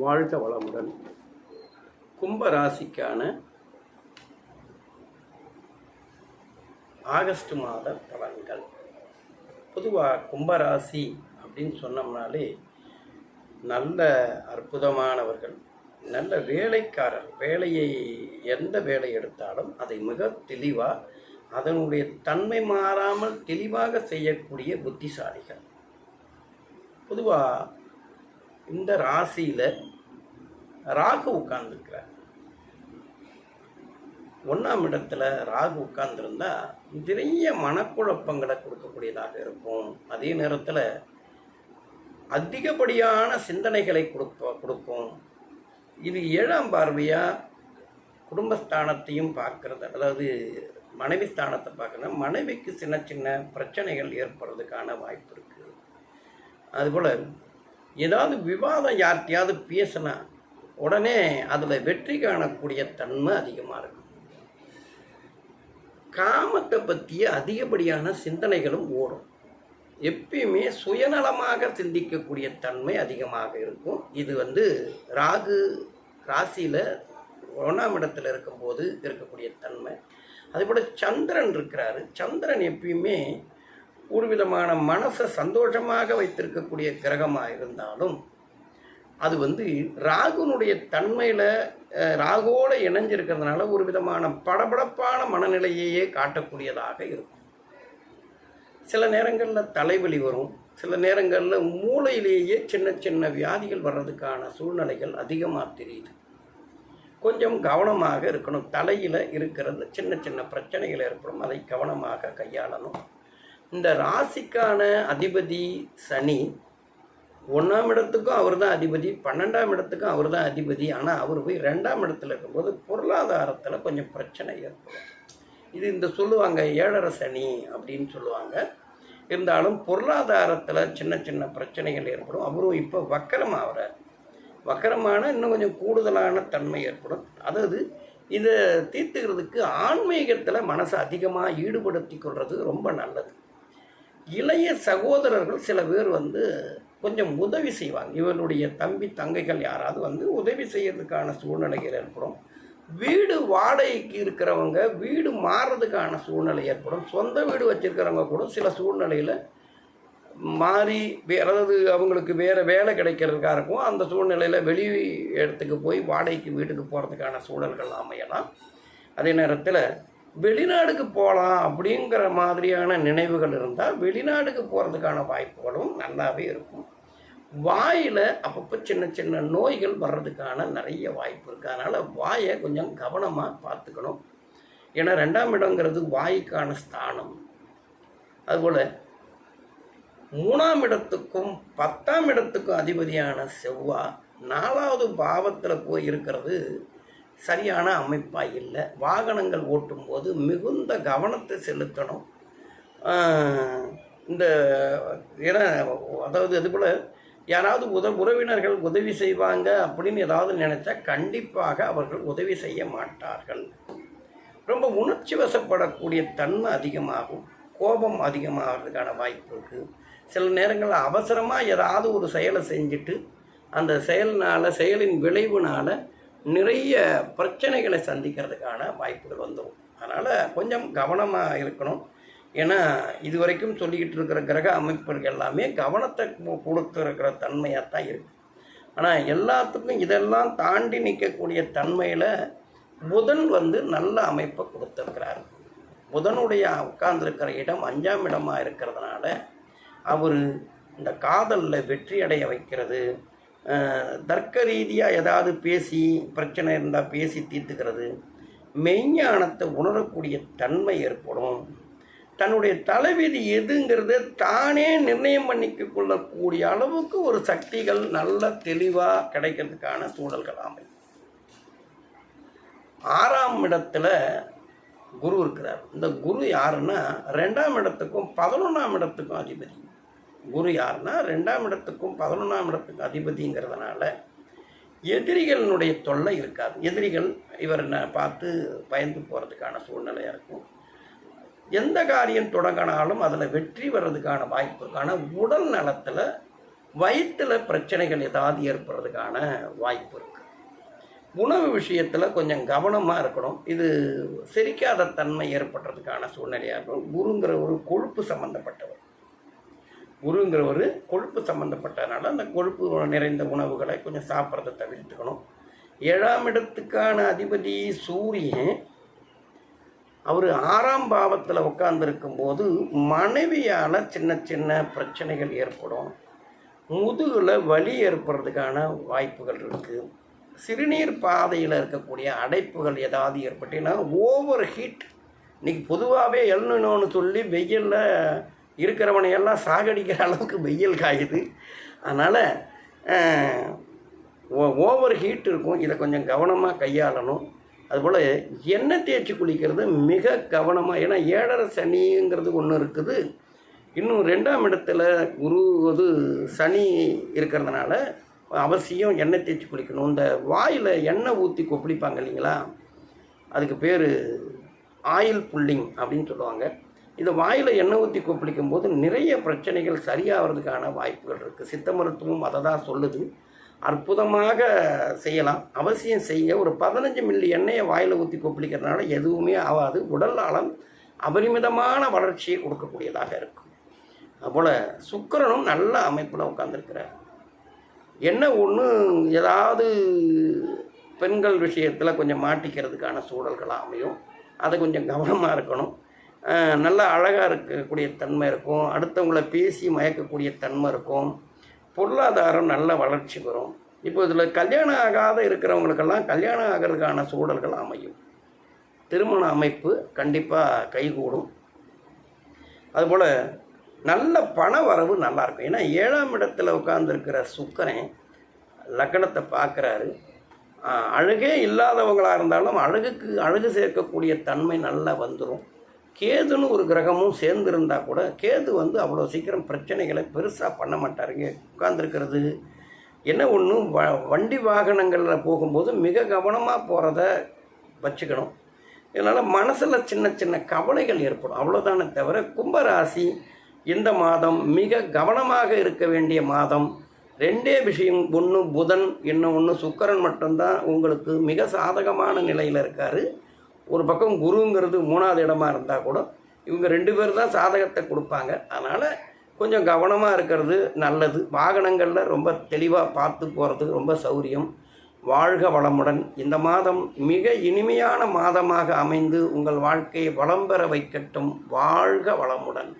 வாழ்க வளமுடன். கும்ப ராசிக்கான ஆகஸ்ட் மாத பலன்கள். பொதுவாக கும்பராசி அப்படின்னு சொன்னோம்னாலே நல்ல அற்புதமானவர்கள், நல்ல வேலைக்காரர். வேலையை எந்த வேலை எடுத்தாலும் அதை மிக தெளிவாக அதனுடைய தன்மை மாறாமல் தெளிவாக செய்யக்கூடிய புத்திசாலிகள். பொதுவாக இந்த ராசியில் ராகு உட்கார்ந்துருக்கிறார். 1ஆம் இடத்துல ராகு உட்கார்ந்துருந்தா நிறைய மனக்குழப்பங்களை கொடுக்கக்கூடியதாக இருக்கும். அதே நேரத்தில் அதிகப்படியான சிந்தனைகளை கொடுக்கும். இது 7ஆம் பார்வையாக குடும்பஸ்தானத்தையும் பார்க்கறது, அதாவது மனைவி ஸ்தானத்தை பார்க்கறது. மனைவிக்கு சின்ன சின்ன பிரச்சனைகள் ஏற்படுறதுக்கான வாய்ப்பு இருக்குது. அதுபோல் ஏதாவது விவாதம் யார்கிட்டையாவது பேசினா உடனே அதில் வெற்றி காணக்கூடிய தன்மை அதிகமாக இருக்கும். காமத்தை பற்றிய அதிகப்படியான சிந்தனைகளும் ஓடும். எப்பயுமே சுயநலமாக சிந்திக்கக்கூடிய தன்மை அதிகமாக இருக்கும். இது ராகு ராசியில் 1ஆம் இடத்துல இருக்கும்போது இருக்கக்கூடிய தன்மை. அதுபோல் சந்திரன் இருக்கிறாரு. சந்திரன் எப்பயுமே ஒரு விதமான மனசை சந்தோஷமாக வைத்திருக்கக்கூடிய கிரகமாக இருந்தாலும் அது ராகுனுடைய தன்மையில் ராகுவோடு இணைஞ்சிருக்கிறதுனால ஒரு விதமான படபடப்பான மனநிலையையே காட்டக்கூடியதாக இருக்கும். சில நேரங்களில் தலைவலி வரும். சில நேரங்களில் மூளையிலேயே சின்ன சின்ன வியாதிகள் வர்றதுக்கான சூழ்நிலைகள் அதிகமாக தெரியுது. கொஞ்சம் கவனமாக இருக்கணும். தலையில் இருக்கிறது சின்ன சின்ன பிரச்சனைகள் ஏற்படும், அதை கவனமாக கையாளணும். இந்த ராசிக்கான அதிபதி சனி 1ஆம் இடத்துக்கும் அவர் தான் அதிபதி, 12ஆம் இடத்துக்கும் அவர் தான் அதிபதி. ஆனால் அவர் போய் 2ஆம் இடத்துல இருக்கும்போது பொருளாதாரத்தில் கொஞ்சம் பிரச்சனை ஏற்படும். இந்த சொல்லுவாங்க 7.5 சனி அப்படின்னு சொல்லுவாங்க. இருந்தாலும் பொருளாதாரத்தில் சின்ன சின்ன பிரச்சனைகள் ஏற்படும். அவரும் இப்போ வக்கரமாகிறார். வக்கரமான இன்னும் கொஞ்சம் கூடுதலான தன்மை ஏற்படும். அதாவது இதை தீர்த்துக்கிறதுக்கு ஆன்மீகத்தில் மனசை அதிகமாக ஈடுபடுத்தி கொள்வது ரொம்ப நல்லது. இளைய சகோதரர்கள் சில பேர் கொஞ்சம் உதவி செய்வாங்க. இவருடைய தம்பி தங்கைகள் யாராவது உதவி செய்யறதுக்கான சூழ்நிலைகள் ஏற்படும். வீடு வாடகைக்கு இருக்கிறவங்க வீடு மாறுறதுக்கான சூழ்நிலை ஏற்படும். சொந்த வீடு வச்சுருக்கிறவங்க கூட சில சூழ்நிலையில் மாறி அதாவது அவங்களுக்கு வேறு வேலை கிடைக்கிறதுக்காக இருக்கும். அந்த சூழ்நிலையில் வெளி இடத்துக்கு போய் வாடகைக்கு வீட்டுக்கு போகிறதுக்கான சூழல்கள் அமையலாம். அதே நேரத்தில் வெளிநாடுக்கு போகலாம் அப்படிங்கிற மாதிரியான நினைவுகள் இருந்தால் வெளிநாடுக்கு போகிறதுக்கான வாய்ப்புகளும் நல்லாவே இருக்கும். வாயில் அப்பப்போ சின்ன சின்ன நோய்கள் வர்றதுக்கான நிறைய வாய்ப்பு இருக்குது. அதனால் வாயை கொஞ்சம் கவனமாக பார்த்துக்கணும். ஏன்னா 2ஆம் இடங்கிறது வாய்க்கான ஸ்தானம். அதுபோல் 3ஆம் இடத்துக்கும் 10ஆம் இடத்துக்கும் அதிபதியான செவ்வாய் 4வது பாவத்தில் போய் இருக்கிறது சரியான அமைப்பாக இல்லை. வாகனங்கள் ஓட்டும்போது மிகுந்த கவனத்தை செலுத்தணும். ஏன்னா அதாவது அதுபோல் யாராவது உறவினர்கள் உதவி செய்வாங்க அப்படின்னு ஏதாவது நினச்சா கண்டிப்பாக அவர்கள் உதவி செய்ய மாட்டார்கள். ரொம்ப உணர்ச்சி வசப்படக்கூடிய தன்மை அதிகமாகும். கோபம் அதிகமாகிறதுக்கான வாய்ப்பு இருக்குது. சில நேரங்களில் அவசரமாக ஏதாவது ஒரு செயலை செஞ்சுட்டு அந்த செயலின் விளைவுனால் நிறைய பிரச்சனைகளை சந்திக்கிறதுக்கான வாய்ப்புகள் வந்துடும். அதனால் கொஞ்சம் கவனமாக இருக்கணும். ஏன்னா இதுவரைக்கும் சொல்லிக்கிட்டு இருக்கிற கிரக அமைப்புகள் எல்லாமே கவனத்தை கொடுத்துருக்கிற தன்மையாக தான் இருக்குது. ஆனால் எல்லாத்துக்கும் இதெல்லாம் தாண்டி நிற்கக்கூடிய தன்மையில் புதன் நல்ல அமைப்பை கொடுத்துருக்கிறார். புதனுடைய உட்கார்ந்துருக்கிற இடம் 5ஆம் இடமாக இருக்கிறதுனால அவர் இந்த காதலில் வெற்றி அடைய வைக்கிறது, தர்க்க ரீதியாக ஏதாவது பேசி பிரச்சனை இருந்தால் பேசி தீர்த்துக்கிறது, மெய்ஞானத்தை உணரக்கூடிய தன்மை ஏற்படும். தன்னுடைய தலைவிதி எதுங்கிறத தானே நிர்ணயம் பண்ணிக்க கொள்ளக்கூடிய அளவுக்கு ஒரு சக்திகள் நல்ல தெளிவாக கிடைக்கிறதுக்கான சூழல்கள் அமையும். 6ஆம் இடத்துல குரு இருக்கிறார். இந்த குரு யாருன்னா 2ஆம் இடத்துக்கும் 11ஆம் இடத்துக்கும் அதிபதி. குரு யாருன்னா 2ஆம் இடத்துக்கும் 11ஆம் இடத்துக்கும் அதிபதிங்கிறதுனால எதிரிகளினுடைய தொல்லை இருக்காது. எதிரிகள் இவரை பார்த்து பயந்து போகிறதுக்கான சூழ்நிலையாக இருக்கும். எந்த காரியம் தொடங்கினாலும் அதில் வெற்றி வர்றதுக்கான வாய்ப்பு இருக்கான உடல் நலத்தில் வயிற்றில் பிரச்சனைகள் ஏதாவது ஏற்படுறதுக்கான வாய்ப்பு இருக்குது. உணவு விஷயத்தில் கொஞ்சம் கவனமாக இருக்கணும். இது செரிக்காத தன்மை ஏற்படுறதுக்கான சூழ்நிலையாக இருக்கும். குருங்கிற ஒரு கொழுப்பு சம்மந்தப்பட்டவர். குருங்கிற ஒரு கொழுப்பு சம்மந்தப்பட்டதுனால அந்த கொழுப்பு நிறைந்த உணவுகளை கொஞ்சம் சாப்பிட்றத தவிர்த்துக்கணும். 7ஆம் இடத்துக்கான அதிபதி சூரியன் அவர் 6ஆம் பாவத்தில் உட்கார்ந்துருக்கும் போது மனைவியால் சின்ன சின்ன பிரச்சனைகள் ஏற்படும். முதுகில் வலி ஏற்படுறதுக்கான வாய்ப்புகள் இருக்குது. சிறுநீர் பாதையில் இருக்கக்கூடிய அடைப்புகள் ஏதாவது ஏற்பட்டுன்னா ஓவர் ஹீட். இன்றைக்கி பொதுவாகவே எல்னினோன்னு சொல்லி வெயிலில் இருக்கிறவனையெல்லாம் சாகடிக்கிற அளவுக்கு வெயில் காயுது. அதனால் ஓவர் ஹீட் இருக்கும். இதை கொஞ்சம் கவனமாக கையாளணும். அதுபோல் எண்ணெய் தேய்ச்சி குளிக்கிறது மிக கவனமாக. ஏன்னா 7.5 சனிங்கிறது ஒன்று இருக்குது. இன்னும் 2ஆம் இடத்துல குரு சனி இருக்கிறதுனால அவசியம் எண்ணெய் தேய்ச்சி குளிக்கணும். இந்த வாயில் எண்ணெய் ஊற்றி கொப்பளிப்பாங்க இல்லைங்களா, அதுக்கு பேர் ஆயில் புல்லிங் அப்படின்னு சொல்லுவாங்க. இந்த வாயில் எண்ணெய் ஊற்றி கொப்பளிக்கும் போது நிறைய பிரச்சனைகள் சரியாகிறதுக்கான வாய்ப்புகள் இருக்குது. சித்த மருத்துவம் அதை தான் சொல்லுது. அற்புதமாக செய்யலாம். அவசியம் செய்ய. ஒரு 15 மில்லி எண்ணெயை வாயில் ஊற்றி கொப்பளிக்கிறதுனால எதுவுமே ஆகாது. உடல் நலம் அபரிமிதமான வளர்ச்சியை கொடுக்கக்கூடியதாக இருக்கும். அதுபோல் சுக்கிரனும் நல்ல அமைப்பில் உட்காந்துருக்கிறார். என்ன ஒன்று ஏதாவது பெண்கள் விஷயத்தில் கொஞ்சம் மாட்டிக்கிறதுக்கான சூழல்களாக அமையும். அதை கொஞ்சம் கவனமாக இருக்கணும். நல்ல அழகாக இருக்கக்கூடிய தன்மை இருக்கும். அடுத்தவங்களை பேசி மயக்கக்கூடிய தன்மை இருக்கும். பொருளாதாரம் நல்ல வளர்ச்சி பெறும். இப்போ இதில் கல்யாணம் ஆகாத இருக்கிறவங்களுக்கெல்லாம் கல்யாணம் ஆகிறதுக்கான சூழல்கள் அமையும். திருமண அமைப்பு கண்டிப்பாக கைகூடும். அதுபோல் நல்ல பண வரவு நல்லாயிருக்கும். ஏன்னா 7ஆம் இடத்துல உட்கார்ந்துருக்கிற சுக்கிரன் லக்னத்தை பார்க்குறாரு. அழகே இல்லாதவங்களாக இருந்தாலும் அழகு சேர்க்கக்கூடிய தன்மை நல்லா வந்துடும். கேதுன்னு ஒரு கிரகமும் சேர்ந்துருந்தால் கூட கேது அவ்வளோ சீக்கிரம் பிரச்சனைகளை பெருசாக பண்ண மாட்டாருங்க. உட்கார்ந்துருக்கிறது என்ன ஒன்று வண்டி வாகனங்களில் போகும்போது மிக கவனமாக போகிறத வச்சுக்கணும். இதனால் மனசில் சின்ன சின்ன கவலைகள் ஏற்படும், அவ்வளோதானே தவிர. கும்பராசி இந்த மாதம் மிக கவனமாக இருக்க வேண்டிய மாதம். 2 விஷயம். ஒன்று புதன், இன்னும் ஒன்று சுக்கிரன் மட்டும்தான் உங்களுக்கு மிக சாதகமான நிலையில் இருக்கார். ஒரு பக்கம் குருங்கிறது 3ஆவது இடமா இருந்தால் கூட இவங்க 2 பேர் தான் சாதகத்தை கொடுப்பாங்க. அதனால் கொஞ்சம் கவனமாக இருக்கிறது நல்லது. வாகனங்களில் ரொம்ப தெளிவாக பார்த்து போகிறது ரொம்ப சௌரியம். வாழ்க வளமுடன். இந்த மாதம் மிக இனிமையான மாதமாக அமைந்து உங்கள் வாழ்க்கையை வளம் பெற வைக்கட்டும். வாழ்க வளமுடன்.